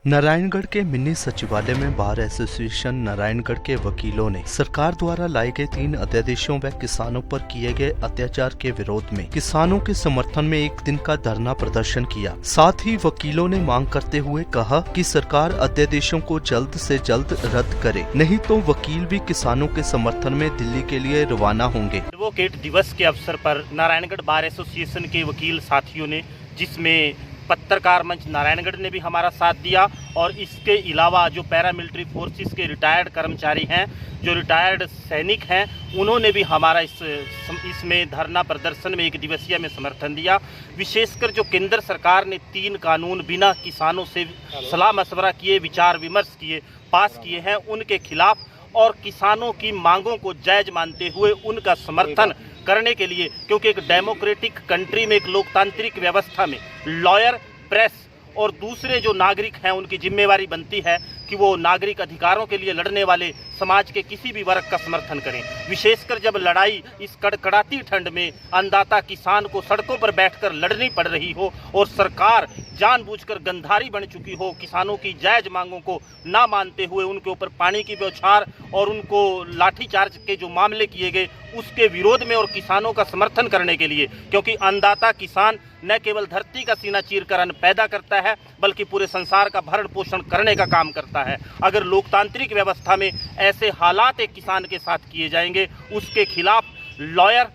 नारायणगढ़ के मिनी सचिवालय में बार एसोसिएशन नारायणगढ़ के वकीलों ने सरकार द्वारा लाए गए 3 अध्यादेशों व किसानों पर किए गए अत्याचार के विरोध में किसानों के समर्थन में एक दिन का धरना प्रदर्शन किया। साथ ही वकीलों ने मांग करते हुए कहा कि सरकार अध्यादेशों को जल्द से जल्द रद्द करे, नहीं तो वकील भी किसानों के समर्थन में दिल्ली के लिए रवाना होंगे। एडवोकेट दिवस के अवसर पर नारायणगढ़ बार एसोसिएशन के वकील साथियों ने, जिसमें पत्रकार मंच नारायणगढ़ ने भी हमारा साथ दिया, और इसके अलावा जो पैरामिलिट्री फोर्सेस के रिटायर्ड कर्मचारी हैं, जो रिटायर्ड सैनिक हैं, उन्होंने भी हमारा इसमें धरना प्रदर्शन में एक दिवसीय में समर्थन दिया। विशेषकर जो केंद्र सरकार ने 3 कानून बिना किसानों से सलाह मशवरा किए, विचार विमर्श किए, पास किए हैं, उनके खिलाफ और किसानों की मांगों को जायज मानते हुए उनका समर्थन करने के लिए, क्योंकि एक डेमोक्रेटिक कंट्री में, एक लोकतांत्रिक व्यवस्था में लॉयर, प्रेस और दूसरे जो नागरिक हैं, उनकी जिम्मेवारी बनती है कि वो नागरिक अधिकारों के लिए लड़ने वाले समाज के किसी भी वर्ग का समर्थन करें। विशेषकर जब लड़ाई इस कड़कड़ाती ठंड में अन्नदाता किसान को सड़कों पर बैठकर लड़नी पड़ रही हो और सरकार जानबूझकर गंधारी बन चुकी हो, किसानों की जायज मांगों को ना मानते हुए उनके ऊपर पानी की बौछार और उनको लाठीचार्ज के जो मामले किए गए, उसके विरोध में और किसानों का समर्थन करने के लिए, क्योंकि अन्नदाता किसान न केवल धरती का सीना चीरकर अन्न पैदा करता है, बल्कि पूरे संसार का भरण पोषण करने का काम करता है। अगर लोकतांत्रिक व्यवस्था में ऐसे हालात एक किसान के साथ किए जाएंगे, उसके खिलाफ lawyer,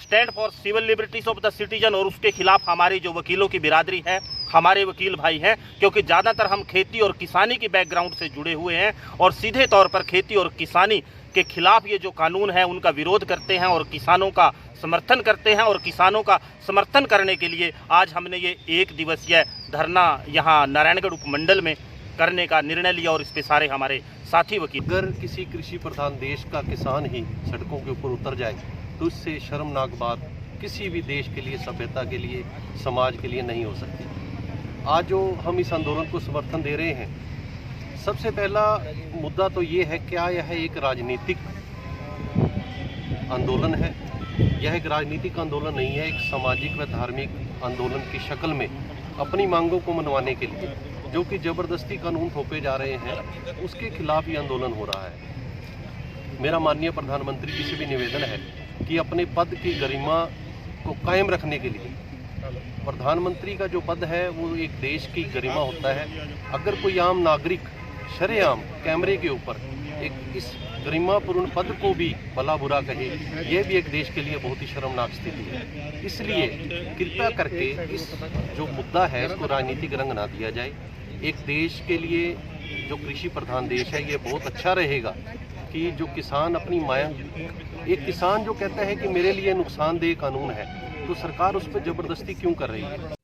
stand for civil liberties of the citizen, और उसके खिलाफ हमारी जो वकीलों की बिरादरी है, हमारे वकील भाई हैं, क्योंकि ज़्यादातर हम खेती और किसानी की बैकग्राउंड से जुड़े हुए हैं और सीधे तौर पर खेती और किसानी के खिलाफ ये जो कानून है उनका विरोध करते हैं और किसानों का समर्थन करते हैं। और किसानों का समर्थन करने के लिए आज हमने ये 1 दिवसीय धरना यहाँ नारायणगढ़ उपमंडल में करने का निर्णय लिया, और इस पे सारे हमारे साथी वकील। अगर किसी कृषि प्रधान देश का किसान ही सड़कों के ऊपर उतर जाए तो इससे शर्मनाक बात किसी भी देश के लिए, सभ्यता के लिए, समाज के लिए नहीं हो सकती। आज जो हम इस आंदोलन को समर्थन दे रहे हैं, सबसे पहला मुद्दा तो ये है, क्या यह एक राजनीतिक आंदोलन है? यह एक राजनीतिक आंदोलन नहीं है, एक सामाजिक व धार्मिक आंदोलन की शक्ल में अपनी मांगों को मनवाने के लिए जो कि ज़बरदस्ती कानून थोपे जा रहे हैं, उसके खिलाफ ये आंदोलन हो रहा है। मेरा माननीय प्रधानमंत्री जी से भी निवेदन है कि अपने पद की गरिमा को कायम रखने के लिए, प्रधानमंत्री का जो पद है वो एक देश की गरिमा होता है। अगर कोई आम नागरिक शरेआम कैमरे के ऊपर एक इस गरिमापूर्ण पद को भी भला बुरा कहे, यह भी एक देश के लिए बहुत ही शर्मनाक स्थिति है। इसलिए कृपया करके इस जो मुद्दा है इसको राजनीतिक रंग ना दिया जाए। एक देश के लिए जो कृषि प्रधान देश है, ये बहुत अच्छा रहेगा कि जो किसान अपनी एक किसान जो कहता है कि मेरे लिए नुकसानदेह कानून है, तो सरकार उस पर ज़बरदस्ती क्यों कर रही है?